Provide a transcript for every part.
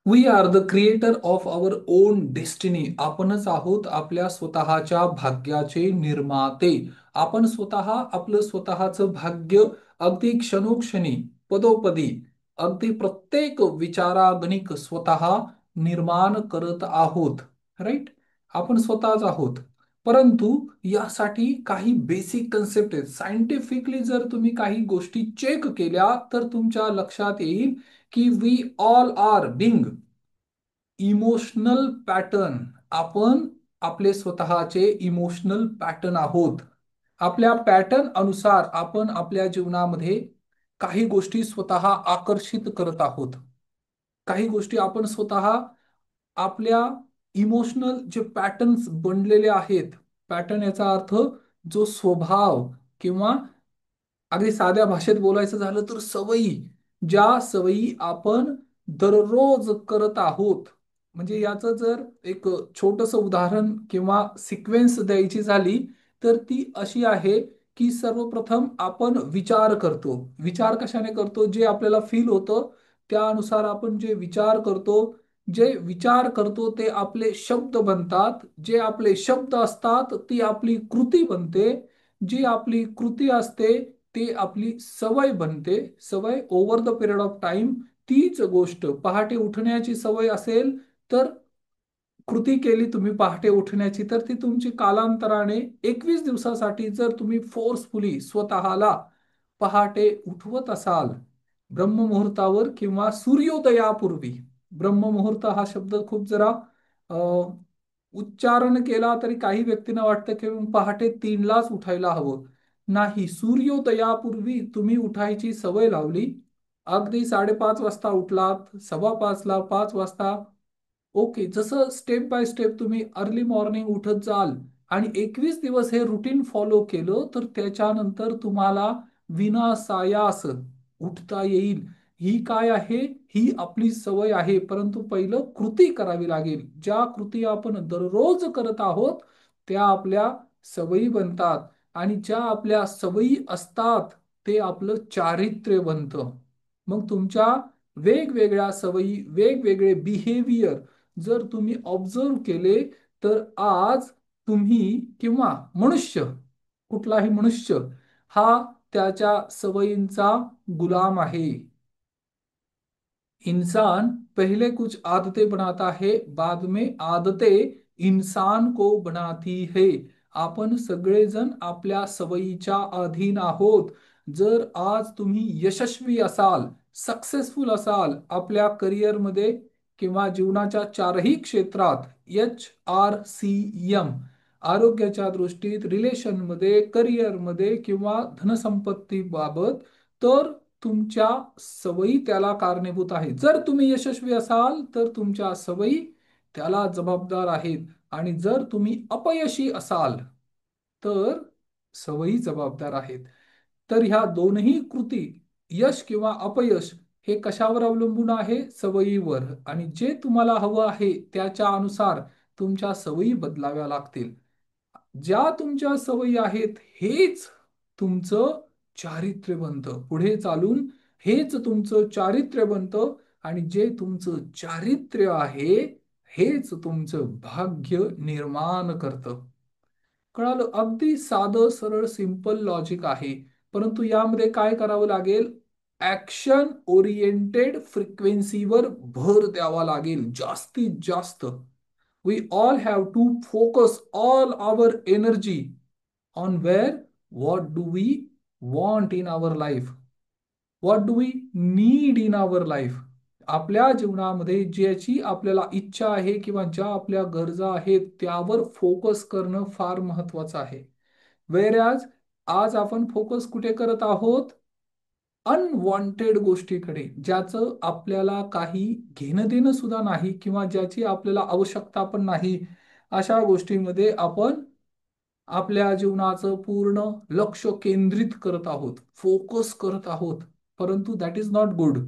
We are the creator of our own destiny. आपणच आहोत आपल्या स्वतःच्या भाग्याचे निर्माते. आपण स्वतः आपलं स्वतःचं भाग्य अगदी क्षणोक्षणी, पदोपदी, अगदी प्रत्येक विचारागणिक स्वतः निर्माण करत आहोत. राईट? आपण स्वतःच आहोत. परंतु यासाठी काही बेसिक कन्सेप्ट आहेत. सायंटिफिकली जर तुम्ही काही गोष्टी चेक केल्या तर तुमच्या लक्षात येईल की we all are being emotional pattern. आपण आपले स्वतःचे इमोशनल पॅटर्न आहोत. आपल्या पॅटर्न अनुसार आपण आपल्या जीवनामध्ये काही गोष्टी स्वतः आकर्षित करत आहोत. काही गोष्टी आपण स्वतः आपल्या इमोशनल जे पॅटर्न्स बनलेले आहेत. पॅटर्न याचा अर्थ जो स्वभाव किंवा अगदी साध्या भाषेत बोलायचं झालं तर सवयी, ज्या सवयी आपण दररोज करत आहोत. म्हणजे याचं जर एक छोटस उदाहरण किंवा सिक्वेन्स द्यायची झाली तर ती अशी आहे की सर्वप्रथम आपण विचार करतो. विचार कशाने करतो? जे आपल्याला फील होतं त्यानुसार आपण जे विचार करतो. जे विचार करतो ते आपले शब्द बनतात. जे आपले शब्द असतात ती आपली कृती बनते. जी आपली कृती असते ती आपली सवय बनते. सवय over the period of time. तीच गोष्ट पहाटे उठण्याची सवय असेल तर कृती केली तुम्ही पहाटे उठण्याची तर ती तुमची कालांतराने 21 दिवसासाठी जर तुम्ही फोर्सफुली स्वतःला पहाटे उठवत असाल ब्रह्ममुहूर्तावर किंवा सूर्योदयापूर्वी. ब्रह्ममुहूर्त हा शब्द खूप जरा अ, उच्चारण केला तरी काही व्यक्तींना वाटतं की पहाटे 3लाच उठायला हवं. नाही, सूर्योदयापूर्वी तुम्ही उठायची सवय लावली. अगदी 5:30 वाजता उठलात, 5:15ला, 5 वाजता. ओके, जसं स्टेप बाय स्टेप तुम्ही अर्ली मॉर्निंग उठत जाल आणि 21 दिवस हे रुटीन फॉलो केलं तर त्याच्यानंतर तुम्हाला विनासायास उठता येईल. ही काय आहे? ही आपली सवय आहे. परंतु पहिलं कृती करावी लागेल. ज्या कृती आपण दररोज करत आहोत त्या आपल्या सवयी बनतात आणि ज्या आपल्या सवयी असतात ते आपलं चारित्र्य बनतं. मग तुमच्या वेगवेगळ्या सवयी, वेगवेगळे बिहेवियर जर तुम्ही ऑब्झर्व केले तर आज तुम्ही किंवा मनुष्य, कुठलाही मनुष्य हा त्याच्या सवयींचा गुलाम आहे. इंसान पहले कुछ आदतें बनाता है, बाद में आदतें इंसान को बनाती है. आपण सगळेजण आपल्या सवयीच्या अधीन आहोत. जर आज तुम्ही यशस्वी असाल, सक्सेसफुल असाल आपल्या करिअरमध्ये किंवा जीवनाच्या चारही क्षेत्रात, HRCM, आरोग्याच्या दृष्टीत, रिलेशनमध्ये, करिअरमध्ये किंवा धनसंपत्ती बाबत, तर तुमच्या सवयी त्याला कारणीभूत आहेत. जर तुम्ही यशस्वी असाल तर तुमच्या सवयी त्याला जबाबदार आहेत आणि जर तुम्ही अपयशी असाल तर सवयी जबाबदार आहेत. तर ह्या दोनही कृती, यश किंवा अपयश, हे कशावर अवलंबून आहे? सवयीवर. आणि जे तुम्हाला हवं आहे त्याच्या अनुसार तुमच्या सवयी बदलाव्या लागतील. ज्या तुमच्या सवयी आहेत हेच तुमचं चारित्र्य बनतं. पुढे चालून हेच तुमचं चारित्र्य बनतं आणि जे तुमचं चारित्र्य आहे हेच तुमचं भाग्य निर्माण करतं. कळालं? अगदी साधं सरळ सिंपल लॉजिक आहे. परंतु यामध्ये काय करावं लागेल? ऍक्शन ओरिएंटेड फ्रिक्वेन्सीवर भर द्यावा लागेल जास्तीत जास्त. We all have to focus all our energy on where, what do we want in our life, what do we need in our life. आपल्या जीवनामध्ये ज्याची आपल्याला इच्छा आहे किंवा ज्या आपल्या गरजा आहेत त्यावर फोकस करणं फार महत्वाचं आहे. Whereas आज आपण फोकस कुठे करत आहोत? अनवॉन्टेड गोष्टीकडे, ज्याचं आपल्याला काही घेणं देणं सुद्धा नाही किंवा ज्याची आपल्याला आवश्यकता पण नाही. अशा गोष्टींमध्ये आपण आपल्या जीवनाचं पूर्ण लक्ष केंद्रित करत आहोत, फोकस करत आहोत. परंतु दॅट इज नॉट गुड.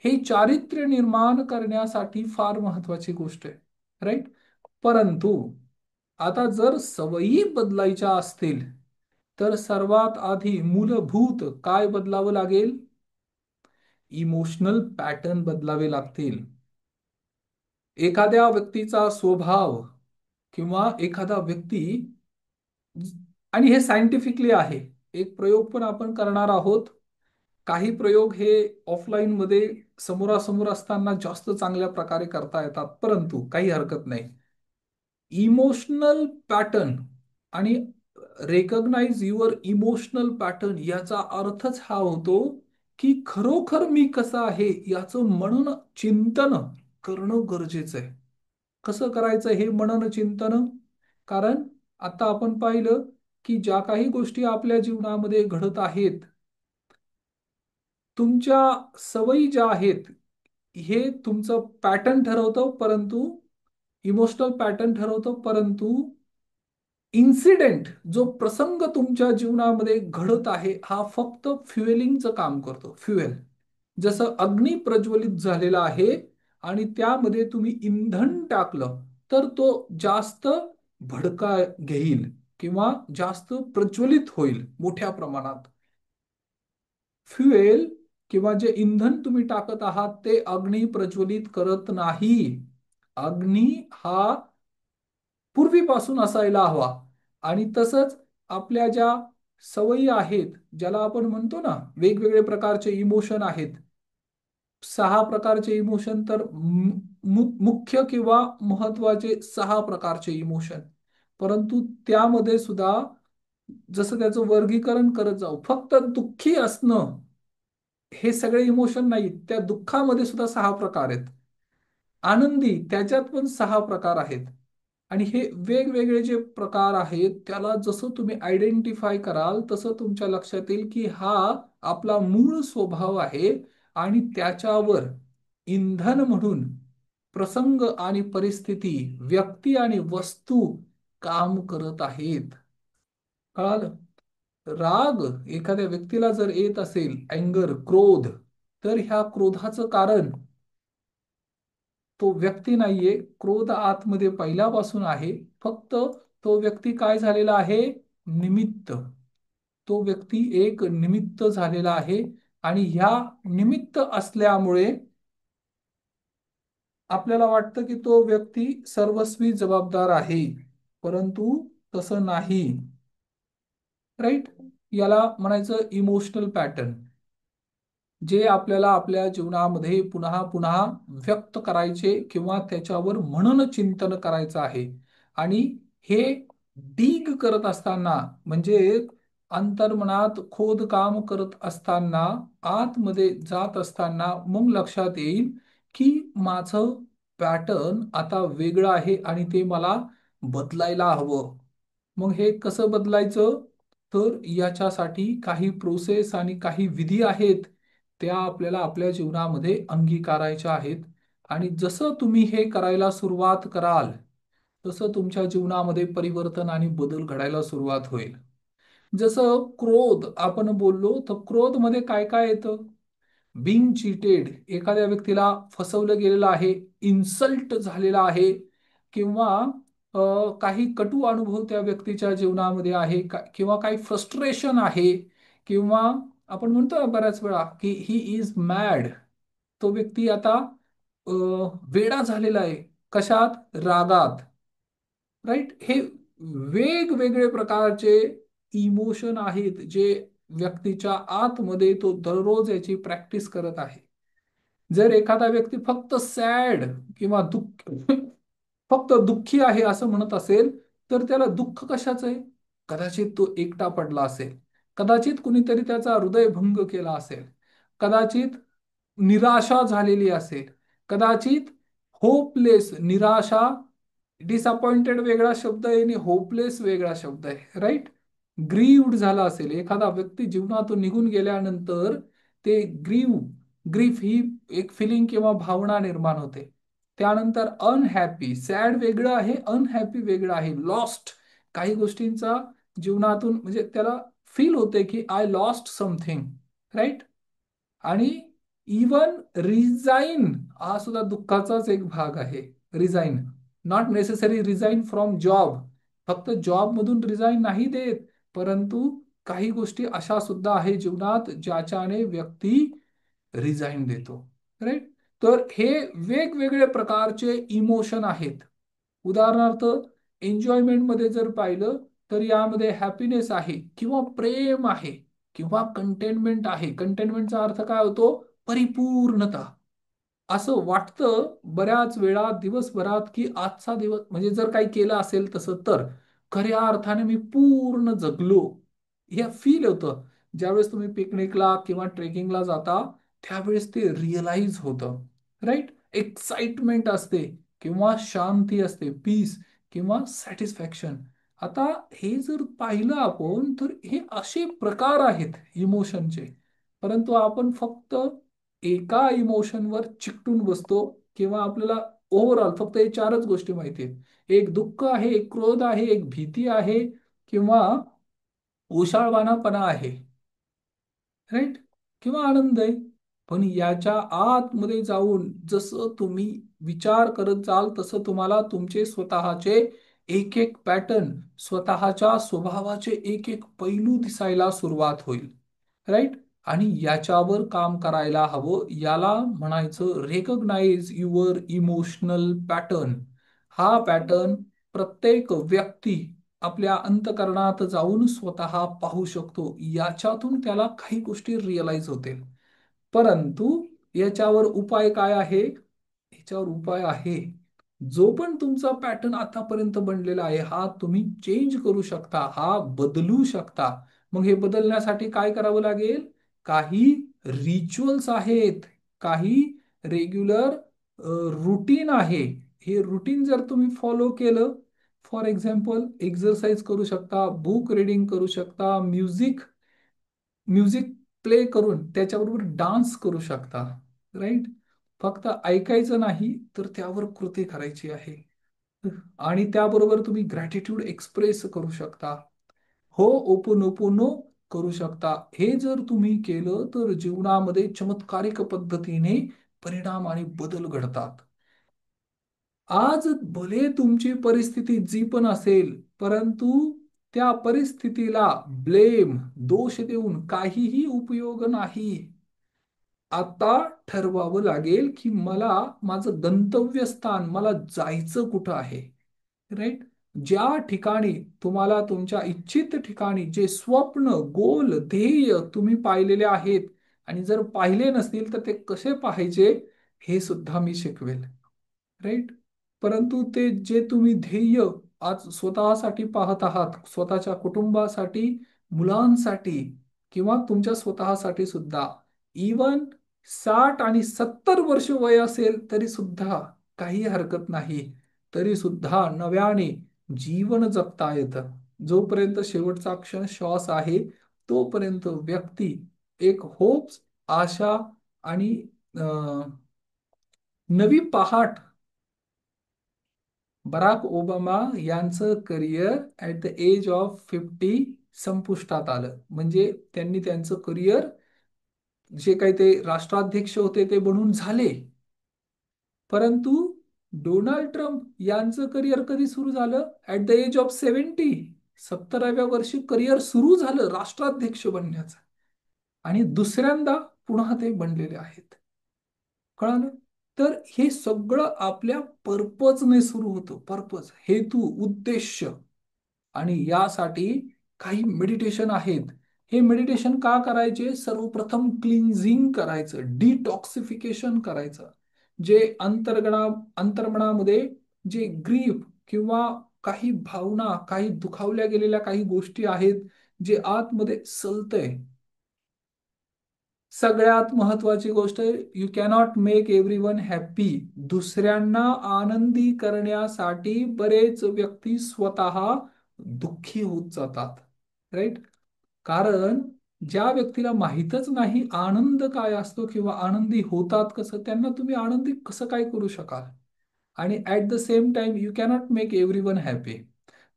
हे चारित्र्य निर्माण करण्यासाठी फार महत्वाची गोष्ट आहे. राईट? परंतु आता जर सवयी बदलायच्या असतील तर सर्वात आधी मूलभूत काय बदलावं लागेल? इमोशनल पॅटर्न बदलावे लागतील. एखाद्या व्यक्तीचा स्वभाव किंवा एखादा व्यक्ती, आणि हे सायंटिफिकली आहे, एक प्रयोग पण आपण करणार आहोत. काही प्रयोग हे ऑफलाईन मध्ये समोरासमोर असताना जास्त चांगल्या प्रकारे करता येतात, परंतु काही हरकत नाही. इमोशनल पॅटर्न आणि रेकग्नाइज युअर इमोशनल पॅटर्न याचा अर्थच हा होतो की खरोखर मी कसा आहे याचं मनन चिंतन करणं गरजेचं आहे. कसं करायचं हे मनन चिंतन? कारण आता आपण पाहिलं की ज्या काही गोष्टी आपल्या जीवनामध्ये घडत आहेत, तुमच्या सवयी ज्या आहेत, हे तुमचं पॅटर्न ठरवतं, परंतु इमोशनल पॅटर्न ठरवतं, परंतु इन्सिडेंट जो प्रसंग तुमच्या जीवनामध्ये घडत आहे हा फक्त फ्युएलिंगचं काम करतो. फ्युएल, जसं अग्नी प्रज्वलित झालेला आहे आणि त्यामध्ये तुम्ही इंधन टाकलं तर तो जास्त भडका घेईल किंवा जास्त प्रज्वलित होईल मोठ्या प्रमाणात. फ्युएल किंवा जे इंधन तुम्ही टाकत आहात ते अग्नी प्रज्वलित करत नाही. अग्नी हा पूर्वीपासून असायला हवा. आणि तसंच आपल्या ज्या सवयी आहेत, ज्याला आपण म्हणतो ना वेगवेगळे प्रकारचे इमोशन आहेत, 6 प्रकारचे इमोशन, तर मुख्य किंवा महत्वाचे 6 प्रकारचे इमोशन. परंतु त्यामध्ये सुद्धा जसं त्याचं वर्गीकरण करत जाऊ, फक्त दुःखी असणं हे सगळे इमोशन नाहीत, त्या दुःखामध्ये सुद्धा 6 प्रकार आहेत. आनंदी त्याच्यात पण 6 प्रकार आहेत. आणि हे वेगवेगळे जे प्रकार आहेत त्याला जसं तुम्ही आयडेंटिफाय कराल तसं तुमच्या लक्षात येईल की हा आपला मूळ स्वभाव आहे आणि त्याच्यावर इंधन म्हणून प्रसंग आणि परिस्थिती, व्यक्ती आणि वस्तू काम करत आहेत. कळालं? राग एखाद्या व्यक्तीला जर येत असेल, अँगर, क्रोध, तर ह्या क्रोधाचं कारण तो व्यक्ती नाहीये, क्रोध आतमध्ये पहिल्यापासून आहे. फक्त तो व्यक्ती काय झालेला आहे? निमित्त. तो व्यक्ती एक निमित्त झालेला आहे आणि ह्या निमित्त असल्यामुळे आपल्याला वाटतं की तो व्यक्ती सर्वस्वी जबाबदार आहे, परंतु तसं नाही. राईट? याला म्हणायचं इमोशनल पॅटर्न, जे आपल्याला आपल्या जीवनामध्ये पुन्हा पुन्हा व्यक्त करायचे किंवा त्याच्यावर मनन चिंतन करायचं आहे. आणि हे डीग करत असताना, म्हणजे अंतर्मनात खोदकाम करत असताना, आतमध्ये जात असताना मग लक्षात येईल की माझं पॅटर्न आता वेगळं आहे आणि ते मला बदलायला हवं. मग हे कसं बदलायचं? तर याच्यासाठी काही प्रोसेस आणि काही विधी आहेत, त्या आपल्याला आपल्या जीवनामध्ये अंगीकारायच्या आहेत. आणि जसं तुम्ही हे करायला सुरुवात कराल तसं तुमच्या जीवनामध्ये परिवर्तन आणि बदल घडायला सुरुवात होईल. जसं क्रोध आपण बोललो, तर क्रोध मध्ये काय काय येतं? बिंग चीटेड, एखाद्या व्यक्तीला फसवलं गेलेलं आहे, इन्सल्ट झालेला आहे, किंवा काही कटू अनुभव त्या व्यक्तीच्या जीवनामध्ये आहे किंवा काही फ्रस्ट्रेशन आहे, किंवा आपण म्हणतो ना बऱ्याच वेळा की ही इज मॅड, तो व्यक्ती आता अ, वेडा झालेला आहे. कशात? रागात. राईट? हे वेगवेगळे प्रकारचे इमोशन आहेत जे व्यक्तीच्या आतमध्ये तो दररोज याची प्रॅक्टिस करत आहे. जर एखादा व्यक्ती फक्त सॅड किंवा दुःख फक्त दुःखी आहे असं म्हणत असेल, तर त्याला दुःख कशाचं आहे? कदाचित तो एकटा पडला असेल, कदाचित कुणीतरी त्याचा हृदयभंग केला असेल, कदाचित निराशा झालेली असेल, कदाचित होपलेस, निराशा, डिसअपॉइंटेड वेगळा शब्द आहे आणि होपलेस वेगळा शब्द आहे. राईट? ग्रीव्ड झाला असेल एखादा व्यक्ती जीवनातून निघून गेल्यानंतर, ते ग्रीफ ही एक फिलिंग किंवा भावना निर्माण होते. त्यानंतर अनहॅपी, सॅड वेगळं आहे, अनहॅपी वेगळं आहे. लॉस्ट, काही गोष्टींचा जीवनातून म्हणजे त्याला फील होते की आय लॉस्ट समथिंग. राईट? आणि इवन रिझाईन हा सुद्धा दुःखाचाच एक भाग आहे. Resign, not necessary resign from job, फक्त जॉब मधून रिझाईन नाही देत, परंतु काही गोष्टी अशा सुद्धा आहे जीवनात ज्याच्याने व्यक्ती रिझाईन देतो. राईट? तर हे वेगवेगळे प्रकारचे इमोशन आहेत. उदाहरणार्थ, एन्जॉयमेंटमध्ये जर पाहिलं तर यामध्ये हॅपीनेस आहे किंवा प्रेम आहे किंवा कंटेनमेंट आहे. कंटेनमेंटचा अर्थ काय होतो? परिपूर्णता. असं वाटतं बऱ्याच वेळा दिवसभरात की आजचा दिवस म्हणजे जर काही केलं असेल तसं तर खऱ्या अर्थाने मी पूर्ण जगलो हे फील होतं. ज्यावेळेस तुम्ही पिकनिकला किंवा ट्रेकिंगला जाता त्यावेळेस ते रिअलाइज होतं. राईट. एक्साइटमेंट असते किंवा शांती असते, पीस किंवा सॅटिस्फॅक्शन. आता हे जर पाहिलं आपण तर हे असे प्रकार आहेत इमोशनचे. परंतु आपण फक्त एका इमोशनवर चिकटून बसतो किंवा आपल्याला ओव्हरऑल फक्त हे चारच गोष्टी माहिती आहेत. एक दुःख आहे, एक क्रोध आहे, एक भीती आहे किंवा ओशाळवाणापणा आहे. राईट. किंवा आनंद आहे. पण याच्या आतमध्ये जाऊन जसं तुम्ही विचार करत जाल तसं तुम्हाला तुमचे स्वतःचे एक एक पॅटर्न, स्वतःच्या स्वभावाचे एक एक पैलू दिसायला सुरुवात होईल. राईट. आणि याच्यावर काम करायला हवं. याला म्हणायचं रेकग्नाइज युअर इमोशनल पॅटर्न. हा पॅटर्न प्रत्येक व्यक्ती आपल्या अंतकरणात जाऊन स्वतः पाहू शकतो. याच्यातून त्याला काही गोष्टी रिअलाइज होतील. परंतु याच्यावर उपाय काय आहे? याच्यावर उपाय आहे, जो पण तुमचा पॅटर्न आतापर्यंत बनलेला आहे हा तुम्ही चेंज करू शकता, हा बदलू शकता. मग हे बदलण्यासाठी काय करावं लागेल? काही रिच्युअल्स आहेत, काही रेग्युलर रुटीन आहे. हे रुटीन जर तुम्ही फॉलो केलं, फॉर एक्झाम्पल एक्सरसाइज करू शकता, बुक रीडिंग करू शकता, म्युझिक म्युझिक प्ले करून त्याच्याबरोबर डान्स करू शकता. राईट. फक्त ऐकायचं नाही तर त्यावर कृती करायची आहे. आणि त्याबरोबर तुम्ही ग्रॅटिट्यूड एक्सप्रेस करू शकता. हो, ओपोनोपोनो करू शकता. हे जर तुम्ही केलं तर जीवनामध्ये चमत्कारिक पद्धतीने परिणाम आणि बदल घडतात. आज भले तुमची परिस्थिती जी पण असेल, परंतु त्या परिस्थितीला ब्लेम, दोष देऊन काहीही उपयोग नाही. आता ठरवावं लागेल की मला माझं गंतव्यस्थान, मला जायचं कुठं आहे. राईट. ज्या ठिकाणी तुम्हाला तुमच्या इच्छित ठिकाणी जे स्वप्न, गोल, ध्येय तुम्ही पाहिलेले आहेत आणि जर पाहिले नसतील तर ते कसे पाहायचे हे सुद्धा मी शिकवेल. राईट. परंतु ते जे तुम्ही ध्येय आज स्वतःसाठी पाहत आहात, स्वतःच्या कुटुंबासाठी, मुलांसाठी किंवा तुमच्या स्वतःसाठी सुद्धा, इवन 60 आणि 70 वर्ष वय असेल तरी सुद्धा काही हरकत नाही. तरी सुद्धा नव्याने जीवन जगता येतं. जोपर्यंत शेवटचा क्षण श्वास आहे तोपर्यंत व्यक्ती एक होप्स, आशा आणि नवी पहाट. बराक ओबामा यांचं career at the age of 50 संपुष्टात आलं. म्हणजे त्यांनी त्यांचं करिअर, जे काही ते राष्ट्राध्यक्ष होते ते बनून झाले. परंतु डोनाल्ड ट्रम्प यांचं करिअर कधी सुरू झालं? At the age of 70. 70व्या वर्षी करिअर सुरू झालं राष्ट्राध्यक्ष बनण्याचं. आणि दुसऱ्यांदा पुन्हा ते बनलेले आहेत. कळालं? तर हे सगळं आपल्या पर्पजने सुरू होतं. पर्पज, हेतू, उद्देश. आणि यासाठी काही मेडिटेशन आहेत. हे मेडिटेशन का करायचे? सर्वप्रथम क्लिन्झिंग करायचं, डिटॉक्सिफिकेशन करायचं. जे अंतर्मनामध्ये जे ग्रीफ किंवा काही भावना, काही दुखावल्या गेलेल्या काही गोष्टी आहेत, जे आतमध्ये सलतय. सगळ्यात महत्वाची गोष्ट, you cannot make everyone happy. दुसऱ्यांना आनंदी करण्यासाठी बरेच व्यक्ती स्वतः दुःखी होत जातात. राईट. कारण ज्या व्यक्तीला माहीतच नाही आनंद काय असतो किंवा आनंदी होतात कसं, त्यांना तुम्ही आनंदी कसं काय करू शकाल? आणि at the same time you cannot make everyone happy.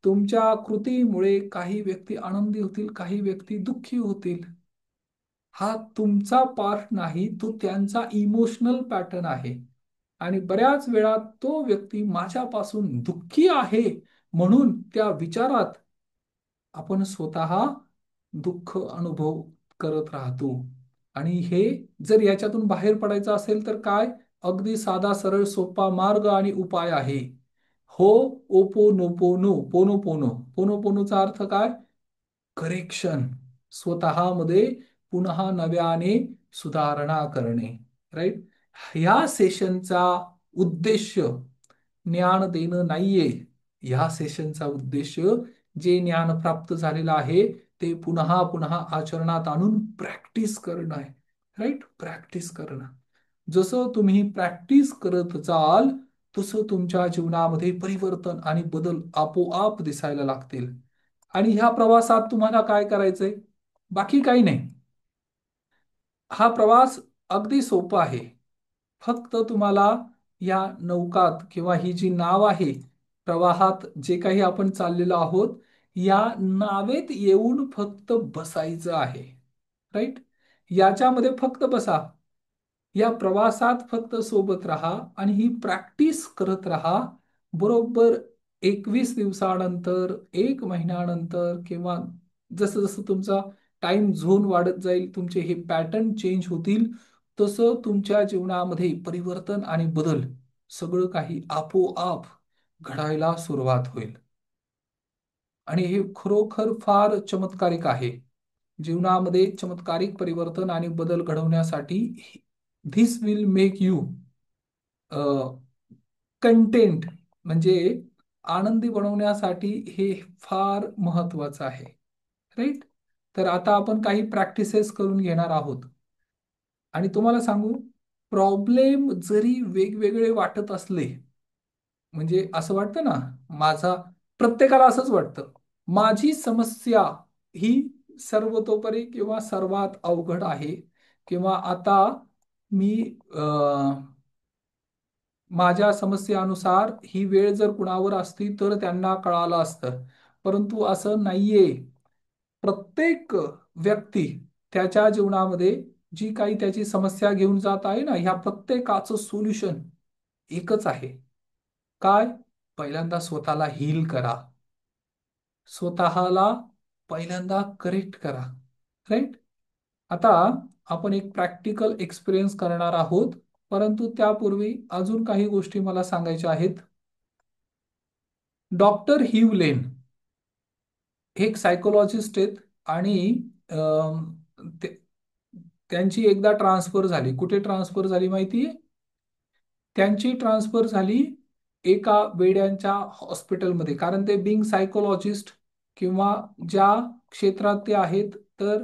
तुमच्या कृतीमुळे काही व्यक्ती आनंदी होतील, काही व्यक्ती दुःखी होतील. हा तुमचा पार्ट नाही, तो त्यांचा इमोशनल पॅटर्न आहे. आणि बऱ्याच वेळा तो व्यक्ती माझ्यापासून दुःखी आहे म्हणून त्या विचारात आपण स्वतः दुःख अनुभव करत राहतो. आणि हे जर याच्यातून बाहेर पडायचं असेल तर काय? अगदी साधा सरळ सोपा मार्ग आणि उपाय आहे. हो ओपो नोपोनो पोनो पोनो पोनो पोनोचा अर्थ काय? करेक्शन. स्वतःमध्ये पुन्हा नव्याने सुधारणा करणे. राईट. ह्या सेशनचा उद्देश ज्ञान देणं नाहीये. ह्या सेशनचा उद्देश जे ज्ञान प्राप्त झालेलं आहे ते पुन्हा पुन्हा आचरणात आणून प्रॅक्टिस करणं आहे. राईट. प्रॅक्टिस करणं. जसं तुम्ही प्रॅक्टिस करत जाल तसं तुमच्या जीवनामध्ये परिवर्तन आणि बदल आपोआप दिसायला लागतील. आणि ह्या प्रवासात तुम्हाला काय करायचंय? बाकी काही नाही. हा प्रवास अगदी सोपा आहे. फक्त तुम्हाला या नौकात किंवा ही जी नाव आहे, प्रवाहात जे काही आपण चाललेलो आहोत, या नावेत येऊन फक्त बसायचं आहे. राईट. याच्यामध्ये फक्त बसा. या प्रवासात फक्त सोबत राहा आणि ही प्रॅक्टिस करत राहा. बरोबर 21 दिवसानंतर, 1 महिन्यानंतर किंवा जसं जसं तुमचा टाइम झोन वाढत जाईल, तुमचे हे पॅटर्न चेंज होतील, तसं तुमच्या जीवनामध्ये परिवर्तन आणि बदल सगळं काही आपोआप घडायला सुरुवात होईल. आणि हे खरोखर फार चमत्कारिक आहे. जीवनामध्ये चमत्कारिक परिवर्तन आणि बदल घडवण्यासाठी this will make you content, म्हणजे आनंदी बनवण्यासाठी हे फार महत्वाचं आहे. राईट. तर आता आपण काही प्रॅक्टिसेस करून घेणार आहोत. आणि तुम्हाला सांगू, प्रॉब्लेम जरी वेगवेगळे वाटत असले, म्हणजे असं वाटतं ना, माझा प्रत्येकाला असंच वाटतं, माझी समस्या ही सर्वतोपरी किंवा सर्वात अवघड आहे, किंवा आता मी माझ्या समस्यानुसार ही वेळ जर कुणावर असती तर त्यांना कळालं असतं. परंतु असं नाहीये. प्रत्येक व्यक्ती त्याच्या जीवनामध्ये जी काही त्याची समस्या घेऊन जात आहे ना, ह्या प्रत्येकाचं सोल्युशन एकच आहे. काय? पहिल्यांदा स्वतःला हील करा. स्वतःला पहिल्यांदा करेक्ट करा. राईट. आता आपण एक प्रॅक्टिकल एक्सपिरियन्स करणार आहोत, परंतु त्यापूर्वी अजून काही गोष्टी मला सांगायच्या आहेत. डॉक्टर ह्यू लेन हे एक सायकोलॉजिस्ट आहेत. आणि अम, त्यांची एकदा ट्रान्सफर झाली. कुठे ट्रान्सफर झाली माहितीये? त्यांची ट्रान्सफर झाली एका वेड्यांच्या हॉस्पिटलमध्ये. कारण ते बिंग सायकोलॉजिस्ट किंवा ज्या क्षेत्रात ते आहेत, तर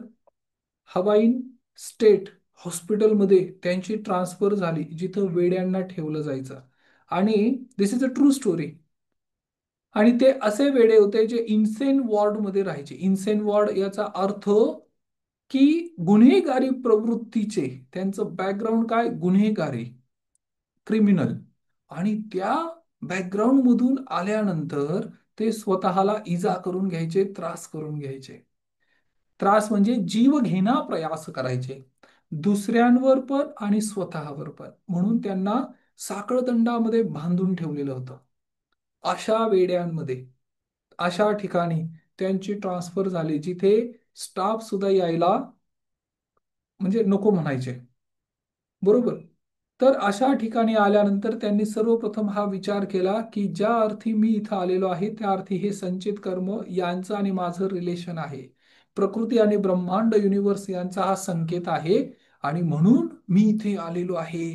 हवाईन स्टेट हॉस्पिटलमध्ये त्यांची ट्रान्सफर झाली, जिथं वेड्यांना ठेवलं जायचं. आणि दिस इज अ ट्रू स्टोरी. आणि ते असे वेडे होते जे इन्सेन वॉर्डमध्ये राहायचे. इन्सेन वॉर्ड याचा अर्थ की गुन्हेगारी प्रवृत्तीचे, त्यांचं बॅकग्राऊंड काय? गुन्हेगारी, क्रिमिनल. आणि त्या बॅकग्राऊंड मधून आल्यानंतर ते स्वतःला इजा करून घ्यायचे, त्रास करून घ्यायचे. त्रास म्हणजे जीव घेणा प्रयास करायचे, दुसऱ्यांवर पण आणि स्वतःवर पण. म्हणून त्यांना साखळदंडामध्ये बांधून ठेवलेलं होतं. अशा वेड्यांमध्ये, अशा ठिकाणी त्यांची ट्रान्सफर झाली, जिथे स्टाफ सुद्धा यायला म्हणजे नको म्हणायचे. बरोबर. तर अशा ठिकाणी आल्यानंतर त्यांनी सर्वप्रथम हा विचार केला की ज्या अर्थी मी इथं आलेलो आहे त्या अर्थी हे संचित कर्म यांचं आणि माझं रिलेशन आहे. प्रकृती आणि ब्रह्मांड युनिव्हर्स यांचा हा संकेत आहे, आणि म्हणून मी इथे आलेलो आहे.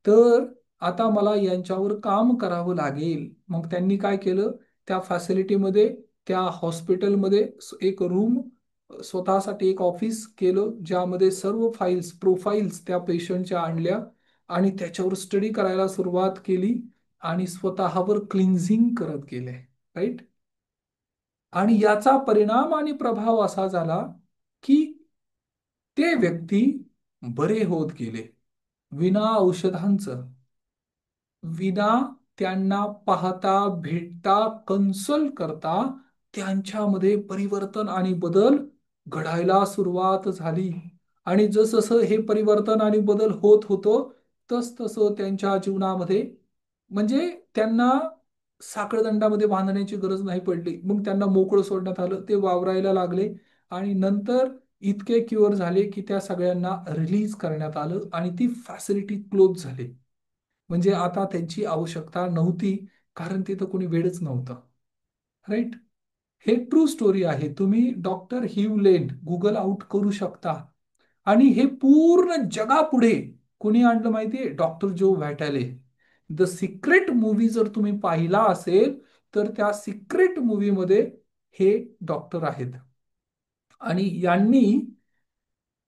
तर आता मला यांच्यावर काम करावं लागेल. मग त्यांनी काय केलं? त्या फॅसिलिटीमध्ये, त्या हॉस्पिटलमध्ये एक रूम, स्वतःसाठी एक ऑफिस केलं, ज्यामध्ये सर्व फाईल्स, प्रोफाईल्स त्या पेशंटच्या आणल्या आणि त्याच्यावर स्टडी करायला सुरुवात केली आणि स्वतःवर क्लिन्झिंग करत गेले. राईट. आणि याचा परिणाम आणि प्रभाव असा झाला की ते व्यक्ती बरे होत गेले, विना औषधांचं, विना त्यांना पाहता, भेटता, कन्सल्ट करता त्यांच्यामध्ये परिवर्तन आणि बदल घडायला सुरुवात झाली. आणि जसजसं हे परिवर्तन आणि बदल होत होतं, तसतसं त्यांच्या जीवनामध्ये, म्हणजे त्यांना साखळदंडामध्ये बांधण्याची गरज नाही पडली. मग त्यांना मोकळं सोडण्यात आलं, ते वावरायला लागले. आणि नंतर इतके क्युअर झाले की त्या सगळ्यांना रिलीज करण्यात आलं आणि ती फॅसिलिटी क्लोज झाली. म्हणजे आता त्यांची आवश्यकता नव्हती, कारण तिथं कोणी वेळच नव्हतं. राईट. हे ट्रू स्टोरी आहे. तुम्ही डॉक्टर हिव लेन गुगल आउट करू शकता. आणि हे पूर्ण जगापुढे कोणी आणलं माहितीये? डॉक्टर जो व्हॅटॅले. द सिक्रेट मूवी जर तुम्ही पाहिला असेल, तर त्या सिक्रेट मूवीमध्ये हे डॉक्टर आहेत. आणि यांनी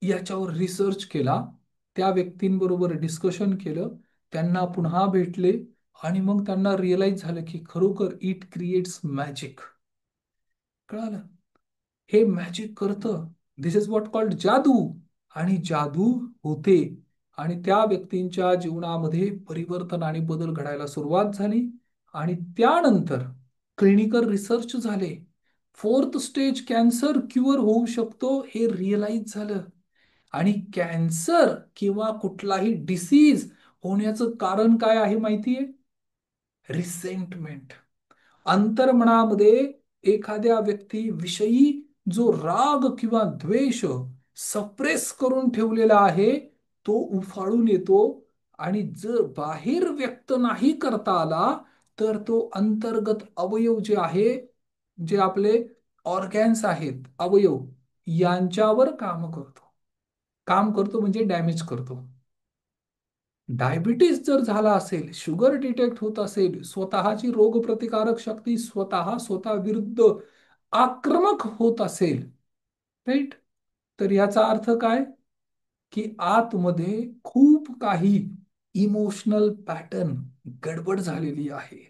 याच्यावर रिसर्च केला, त्या व्यक्तींबरोबर डिस्कशन केलं, त्यांना पुन्हा भेटले, आणि मग त्यांना रिअलाइज झालं की खरोखर इट क्रिएट्स मॅजिक. कळालं? हे मॅजिक करतं. दिस इज व्हॉट कॉल्ड जादू. आणि जादू होते. आणि त्या व्यक्तींच्या जीवनामध्ये परिवर्तन आणि बदल घडायला सुरुवात झाली. आणि त्यानंतर क्लिनिकल रिसर्च झाले. फोर्थ स्टेज कॅन्सर क्युअर होऊ शकतो हे रिअलाइज झालं. आणि कॅन्सर किंवा कुठलाही डिसीज होण्याचं कारण काय आहे माहितीये? रिसेंटमेंट. अंतर्मनामध्ये एखाद्या व्यक्तीविषयी जो राग किंवा द्वेष सप्रेस करून ठेवलेला आहे, तो उफाळून येतो. आणि जर बाहेर व्यक्त नाही करता आला, तर तो अंतर्गत अवयव जे आहे, जे आपले ऑर्गॅन्स आहेत, अवयव, यांच्यावर काम करतो म्हणजे डॅमेज करतो. डायबिटीस जर झाला असेल, शुगर डिटेक्ट होत असेल, स्वतःची रोगप्रतिकारक शक्ती स्वतः विरुद्ध आक्रमक होत असेल, राईट, तर याचा अर्थ काय? की आतमध्ये खूप काही इमोशनल पॅटर्न गडबड झालेली आहे.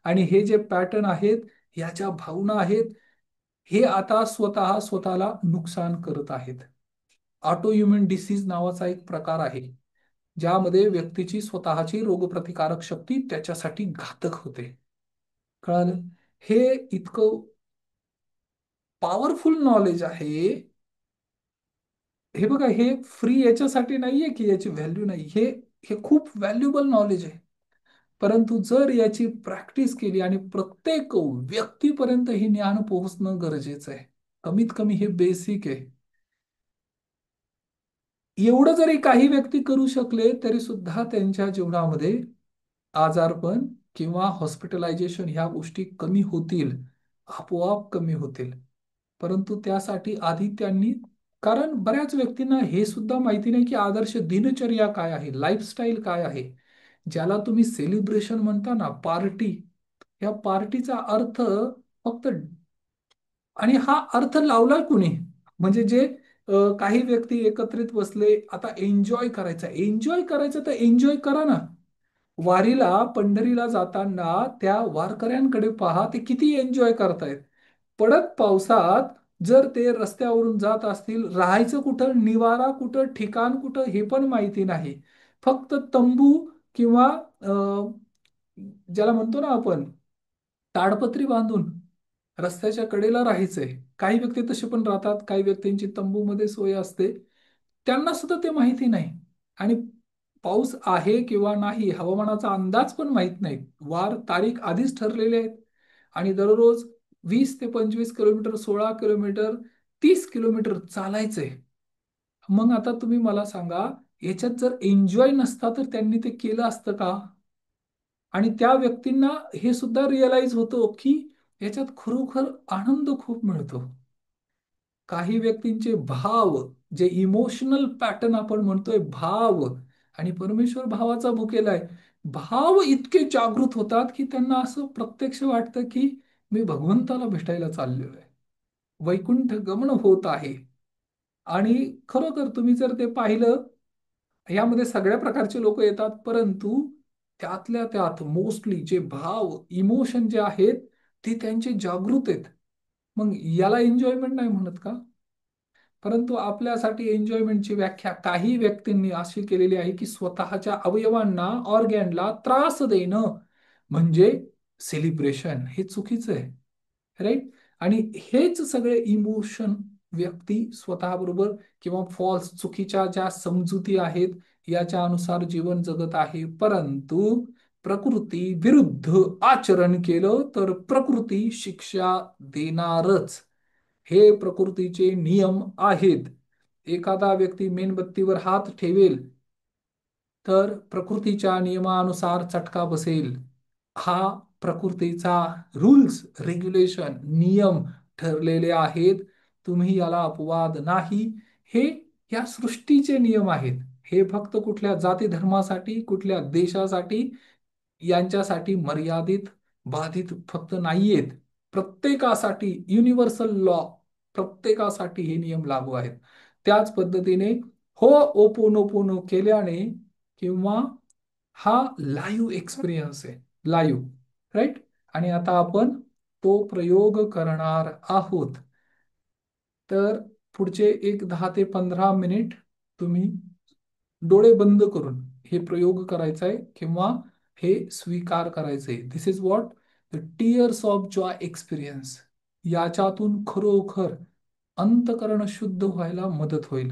आणि हे जे पॅटर्न आहेत, याच्या भावना आहेत, हे आता स्वतःला नुकसान करत आहेत. ऑटोइम्युन डिसीज नावाचा एक प्रकार आहे, ज्यामध्ये व्यक्तीची स्वतःची रोगप्रतिकारक शक्ती त्याच्यासाठी घातक होते. कळालं? हे इतकं पॉवरफुल नॉलेज आहे. हे बघा, हे फ्री याच्यासाठी नाहीये की याची व्हॅल्यू नाही. हे हे खूप व्हॅल्युएबल नॉलेज आहे. परंतु जर याची प्रॅक्टिस केली आणि प्रत्येक व्यक्तीपर्यंत हे ज्ञान पोहोचणं गरजेचं आहे. कमीत कमी हे बेसिक आहे. एवढं जरी काही व्यक्ती करू शकले, तरी सुद्धा त्यांच्या जीवनामध्ये आजारपण किंवा हॉस्पिटलायझेशन ह्या गोष्टी कमी होतील, आपोआप कमी होतील. परंतु त्यासाठी आधी त्यांनी, कारण बऱ्याच व्यक्तींना हे सुद्धा माहिती नाही की आदर्श दिनचर्या काय आहे, लाईफस्टाईल काय आहे. ज्याला तुम्ही सेलिब्रेशन म्हणता ना, पार्टी, या पार्टीचा अर्थ फक्त, आणि हा अर्थ लावलाय कुणी? म्हणजे जे काही व्यक्ती एकत्रित बसले, आता एन्जॉय करायचा, एन्जॉय करायचं तर एन्जॉय करा ना. वारीला, पंढरीला जाताना त्या वारकऱ्यांकडे पहा, ते किती एन्जॉय करतायत. पडत पावसात जर ते रस्त्यावरून जात असतील, राहायचं कुठं, निवारा कुठं, ठिकाण कुठं, हे पण माहिती नाही. फक्त तंबू किंवा ज्याला म्हणतो ना आपण, ताडपत्री बांधून रस्त्याच्या कडेला राहायचंय. काही व्यक्ती तसे पण राहतात, काही व्यक्तींची तंबूमध्ये सोय असते. त्यांना सुद्धा ते माहिती नाही. आणि पाऊस आहे किंवा नाही, हवामानाचा अंदाज पण माहित नाही. वार तारीख आधीच ठरलेले आहेत. आणि दररोज 20 ते 25 किलोमीटर, 16 किलोमीटर, 30 किलोमीटर चालायचंय. मग आता तुम्ही मला सांगा, याच्यात जर एन्जॉय नसता तर त्यांनी ते केलं असतं का? आणि त्या व्यक्तींना हे सुद्धा रिअलाइज होतं की याच्यात खरोखर आनंद खूप मिळतो. काही व्यक्तींचे भाव, जे इमोशनल पॅटर्न आपण म्हणतोय, भाव, आणि परमेश्वर भावाचा भुकेला आहे, भाव इतके जागृत होतात की त्यांना असं प्रत्यक्ष वाटतं की मी भगवंताला भेटायला चाललेलो आहे, वैकुंठ गमन होत आहे. आणि खरोखर तुम्ही जर ते पाहिलं, यामध्ये सगळ्या प्रकारचे लोक येतात, परंतु त्यातल्या त्यात मोस्टली जे भाव, इमोशन जे आहेत, ते त्यांचे जागृत आहेत. मग याला एन्जॉयमेंट नाही म्हणत का? परंतु आपल्यासाठी एन्जॉयमेंटची व्याख्या काही व्यक्तींनी अशी केलेली आहे की स्वतःच्या अवयवांना, ऑर्गॅनला त्रास देणं म्हणजे सेलिब्रेशन. हे चुकीचं आहे, राईट. आणि हेच सगळे इमोशन व्यक्ती स्वतःबरोबर किंवा फॉल्स, चुकीच्या ज्या समजुती आहेत, याच्या अनुसार जीवन जगत आहे. परंतु प्रकृती विरुद्ध आचरण केलं तर प्रकृती शिक्षा देणारच. हे प्रकृतीचे नियम आहेत. एखादा व्यक्ती मेणबत्तीवर हात ठेवेल, तर प्रकृतीच्या नियमानुसार चटका बसेल. हा प्रकृतीचा रूल्स, रेग्युलेशन, नियम ठरलेले आहेत. तुम्ही याला अपवाद नाही. हे या सृष्टीचे नियम आहेत. हे फक्त कुठल्या जाती धर्मासाठी, कुठल्या देशासाठी, यांच्यासाठी मर्यादित, बाधित फक्त नाहीयेत. प्रत्येकासाठी युनिव्हर्सल लॉ, प्रत्येकासाठी हे नियम लागू आहेत. त्याच पद्धतीने हो ओपोनोपोनो केल्याने किंवा हा लाईव्ह एक्सपिरियन्स आहे, लाईव्ह, राईट. आणि आता आपण तो प्रयोग करणार आहोत. तर पुढचे एक 10 ते 15 मिनिट तुम्ही डोळे बंद करून हे प्रयोग करायचा आहे किंवा हे स्वीकार करायचंय. This is what the tears of joy experience. याच्यातून खरोखर अंतकरण शुद्ध व्हायला मदत होईल,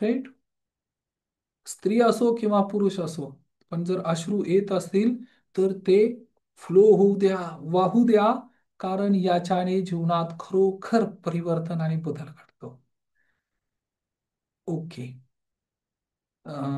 राईट. स्त्री असो किंवा पुरुष असो, पण जर अश्रू येत असतील तर ते फ्लो होऊ द्या, वाहू द्या. कारण याच्याने जीवनात खरोखर परिवर्तन आणि बदल घडतो. ओके.